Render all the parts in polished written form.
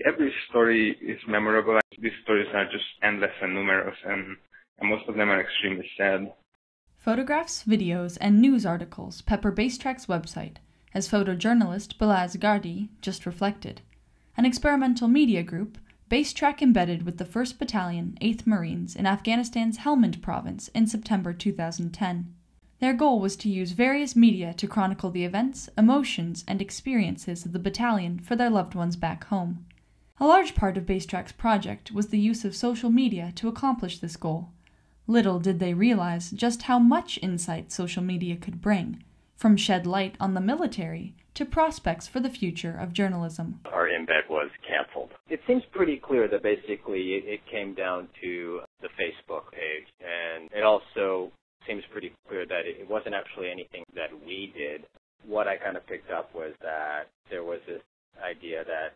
every story is memorable. These stories are just endless and numerous, and most of them are extremely sad. Photographs, videos, and news articles pepper Basetrack's website, as photojournalist Balazs Gardi just reflected. An experimental media group, Basetrack embedded with the 1st Battalion, 8th Marines in Afghanistan's Helmand province in September 2010. Their goal was to use various media to chronicle the events, emotions, and experiences of the battalion for their loved ones back home. A large part of Basetrack's project was the use of social media to accomplish this goal. Little did they realize just how much insight social media could bring, from shed light on the military to prospects for the future of journalism. Our embed was canceled. It seems pretty clear that basically it came down to the Facebook page, and it also seems pretty clear that it wasn't actually anything that we did. What I kind of picked up was that there was this idea that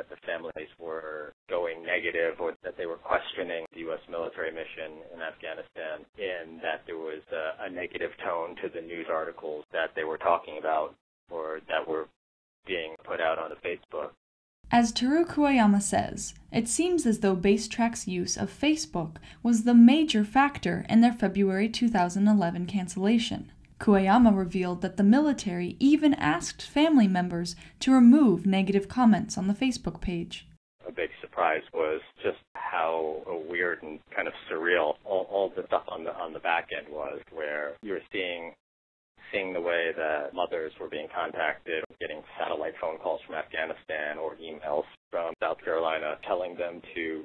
the families were going negative, or that they were questioning the U.S. military mission in Afghanistan, and that there was a negative tone to the news articles that they were talking about or that were being put out on Facebook. As Teru Kuwayama says, it seems as though Basetrack's use of Facebook was the major factor in their February 2011 cancellation. Kuwayama revealed that the military even asked family members to remove negative comments on the Facebook page. A big surprise was just how weird and kind of surreal all the stuff on the back end was, where you were seeing the way that mothers were being contacted, getting satellite phone calls from Afghanistan or emails from South Carolina telling them to,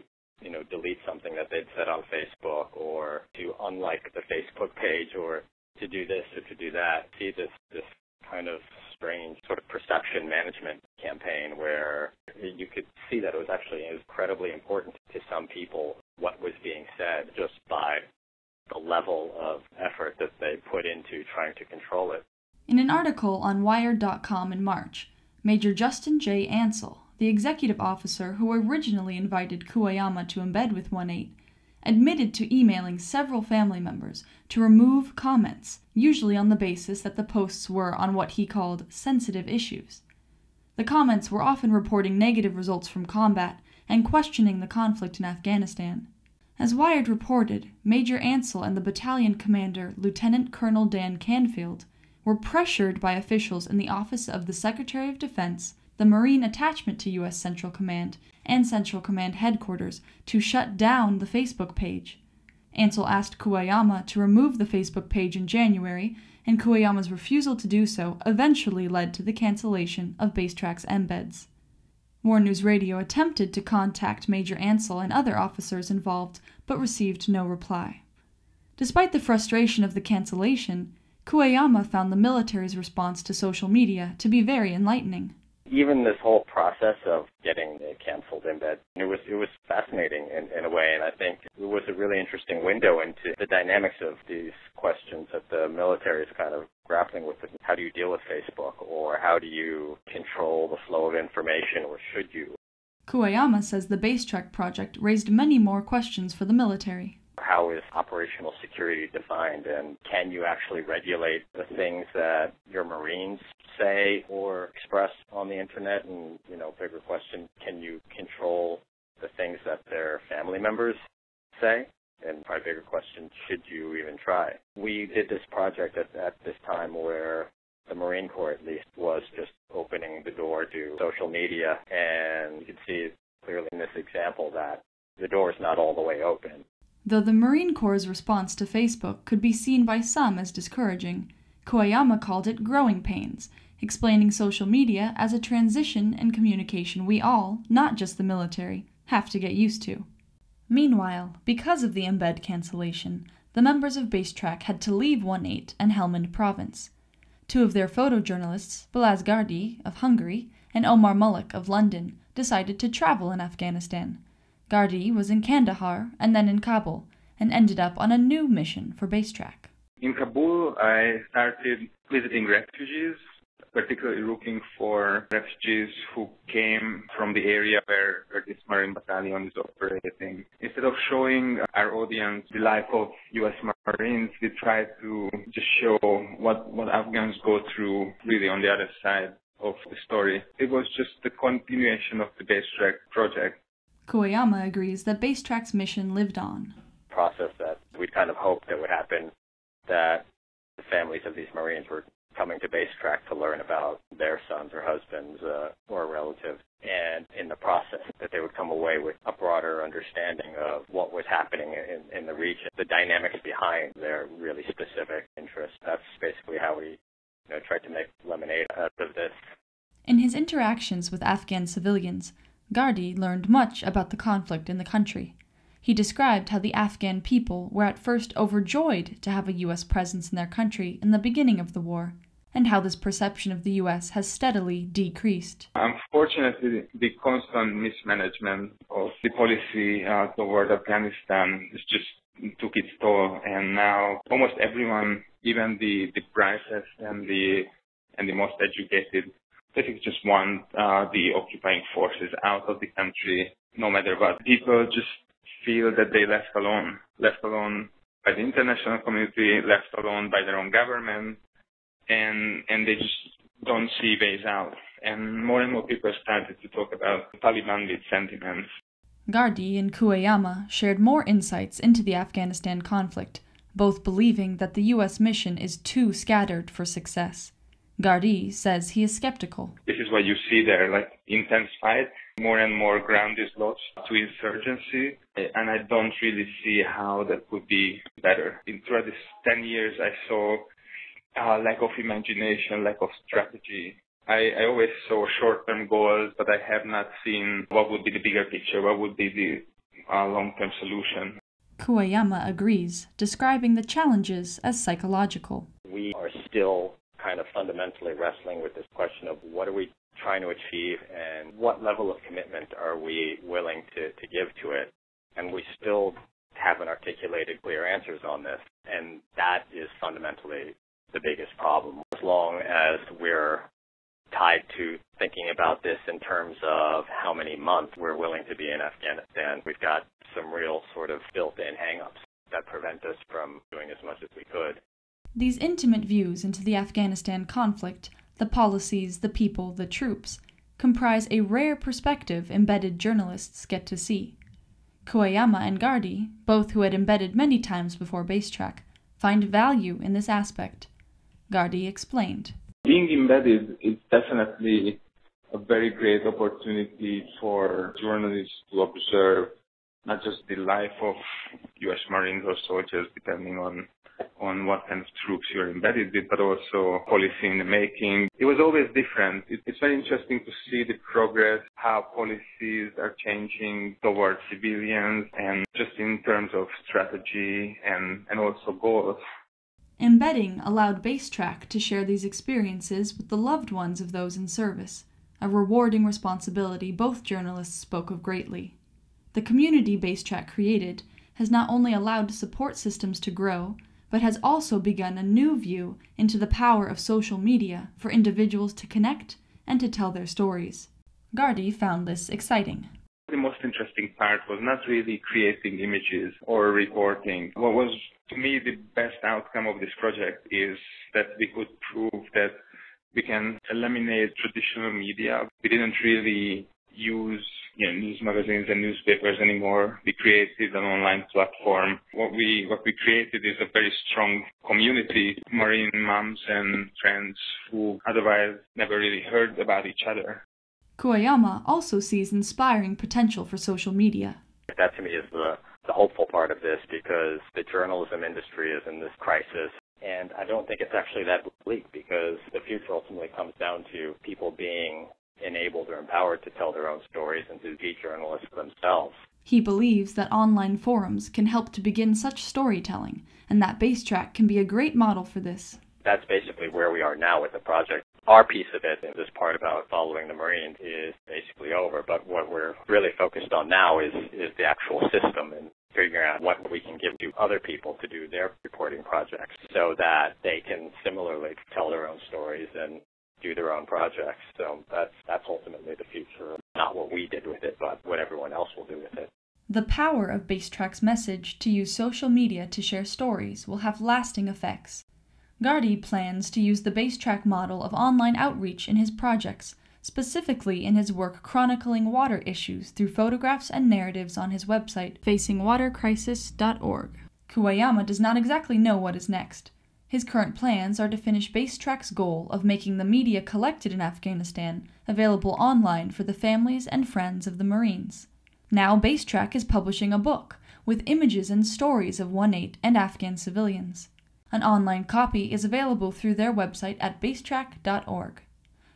delete something that they'd said on Facebook, or to unlike the Facebook page, or to do this or to do that. See this kind of strange sort of perception management campaign where you could see that it was actually incredibly important to some people what was being said just by the level of effort that they put into trying to control it. In an article on Wired.com in March, Major Justin J. Ansell, the executive officer who originally invited Kuwayama to embed with 1-8, admitted to emailing several family members to remove comments, usually on the basis that the posts were on what he called sensitive issues. The comments were often reporting negative results from combat and questioning the conflict in Afghanistan. As Wired reported, Major Ansell and the battalion commander, Lieutenant Colonel Dan Canfield, were pressured by officials in the Office of the Secretary of Defense, the Marine attachment to U.S. Central Command, and Central Command headquarters to shut down the Facebook page. Ansell asked Kuwayama to remove the Facebook page in January, and Kuwayama's refusal to do so eventually led to the cancellation of Basetrack's embeds. War News Radio attempted to contact Major Ansell and other officers involved, but received no reply. Despite the frustration of the cancellation, Kuwayama found the military's response to social media to be very enlightening. Even this whole process of getting the canceled embed, it was fascinating in a way, and I think it was a really interesting window into the dynamics of these questions that the military is kind of grappling with. How do you deal with Facebook, or how do you control the flow of information, or should you? Kuwayama says the Basetrack project raised many more questions for the military. How is operational security defined, and can you actually regulate the things that your Marines say or express on the internet? And, bigger question, can you control the things that their family members say? And probably bigger question, should you even try? We did this project at this time where the Marine Corps, at least, was just opening the door to social media, and you can see clearly in this example that the door is not all the way open. Though the Marine Corps' response to Facebook could be seen by some as discouraging, Kuwayama called it growing pains, explaining social media as a transition in communication we all, not just the military, have to get used to. Meanwhile, because of the embed cancellation, the members of Basetrack had to leave 1-8 and Helmand province. Two of their photojournalists, Balazs Gardi of Hungary and Omar Mullik of London, decided to travel in Afghanistan. Gardi was in Kandahar and then in Kabul, and ended up on a new mission for Basetrack. In Kabul, I started visiting refugees, particularly looking for refugees who came from the area where this Marine battalion is operating. Instead of showing our audience the life of U.S. Marines, we try to just show what Afghans go through really on the other side. of the story. It was just the continuation of the Basetrack project. Kuwayama agrees that Basetrack's mission lived on. Process that we kind of hoped that would happen, that the families of these Marines were coming to Basetrack to learn about their sons or husbands or relatives, and in the process that they would come away with a broader understanding of what was happening in the region, the dynamics behind their really specific interests. That's basically how we tried to make lemonade out of this. In his interactions with Afghan civilians, Gardi learned much about the conflict in the country. He described how the Afghan people were at first overjoyed to have a U.S. presence in their country in the beginning of the war, and how this perception of the U.S. has steadily decreased. Unfortunately, the constant mismanagement of the policy toward Afghanistan just took its toll, and now almost everyone, even the brightest and the most educated, basically just want the occupying forces out of the country, no matter what. People just feel that they left alone by the international community, left alone by their own government, and they just don't see ways out. And more people started to talk about Taliban-led sentiments. Gardi and Kuwayama shared more insights into the Afghanistan conflict, both believing that the U.S. mission is too scattered for success. Gardi says he is skeptical. This is what you see there, like intense fight. More and more ground is lost to insurgency, and I don't really see how that could be better. Throughout these 10 years, I saw lack of imagination, lack of strategy. I always saw short-term goals, but I have not seen what would be the bigger picture, what would be the long-term solution. Kuwayama agrees, describing the challenges as psychological. We are still kind of fundamentally wrestling with this question of what are we trying to achieve and what level of commitment are we willing to give to it. And we still haven't articulated clear answers on this, and that is fundamentally the biggest problem. As long as we're tied to thinking about this in terms of how many months we're willing to be in Afghanistan, we've got some real sort of built-in hang-ups that prevent us from doing as much as we could. These intimate views into the Afghanistan conflict, the policies, the people, the troops, comprise a rare perspective embedded journalists get to see. Kuwayama and Gardi, both who had embedded many times before Basetrack, find value in this aspect. Gardi explained. Being embedded is definitely a very great opportunity for journalists to observe not just the life of U.S. Marines or soldiers, depending on what kind of troops you're embedded with, but also policy in the making. It was always different. It's very interesting to see the progress, how policies are changing towards civilians, and just in terms of strategy and also goals. Embedding allowed Basetrack to share these experiences with the loved ones of those in service, a rewarding responsibility both journalists spoke of greatly. The community Basetrack created has not only allowed support systems to grow, but has also begun a new view into the power of social media for individuals to connect and to tell their stories. Gardi found this exciting. The most interesting part was not really creating images or reporting. What was, to me, the best outcome of this project is that we could prove that we can eliminate traditional media. We didn't really use news magazines and newspapers anymore. We created an online platform. What we created is a very strong community, Marine moms and friends who otherwise never really heard about each other. Kuwayama also sees inspiring potential for social media. That to me is the hopeful part of this, because the journalism industry is in this crisis. And I don't think it's actually that bleak, because the future ultimately comes down to people being enabled or empowered to tell their own stories and to be journalists themselves. He believes that online forums can help to begin such storytelling, and that Basetrack can be a great model for this. That's basically where we are now with the project. Our piece of it, this part about following the Marines, is basically over, but what we're really focused on now is the actual system and figuring out what we can give to other people to do their reporting projects so that they can similarly tell their own stories and do their own projects. So that's ultimately the future. Not what we did with it, but what everyone else will do with it. The power of Basetrack's message to use social media to share stories will have lasting effects. Gardi plans to use the Basetrack model of online outreach in his projects, specifically in his work chronicling water issues through photographs and narratives on his website, facingwatercrisis.org. Kuwayama does not exactly know what is next. His current plans are to finish Basetrack's goal of making the media collected in Afghanistan available online for the families and friends of the Marines. Now Basetrack is publishing a book with images and stories of 1/8 and Afghan civilians. An online copy is available through their website at basetrack.org.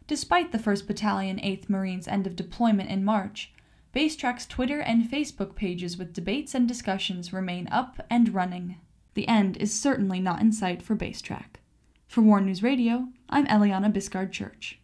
Despite the 1st Battalion 8th Marines' end of deployment in March, Basetrack's Twitter and Facebook pages with debates and discussions remain up and running. The end is certainly not in sight for Basetrack. For War News Radio, I'm Elliana Bisgaard-Church.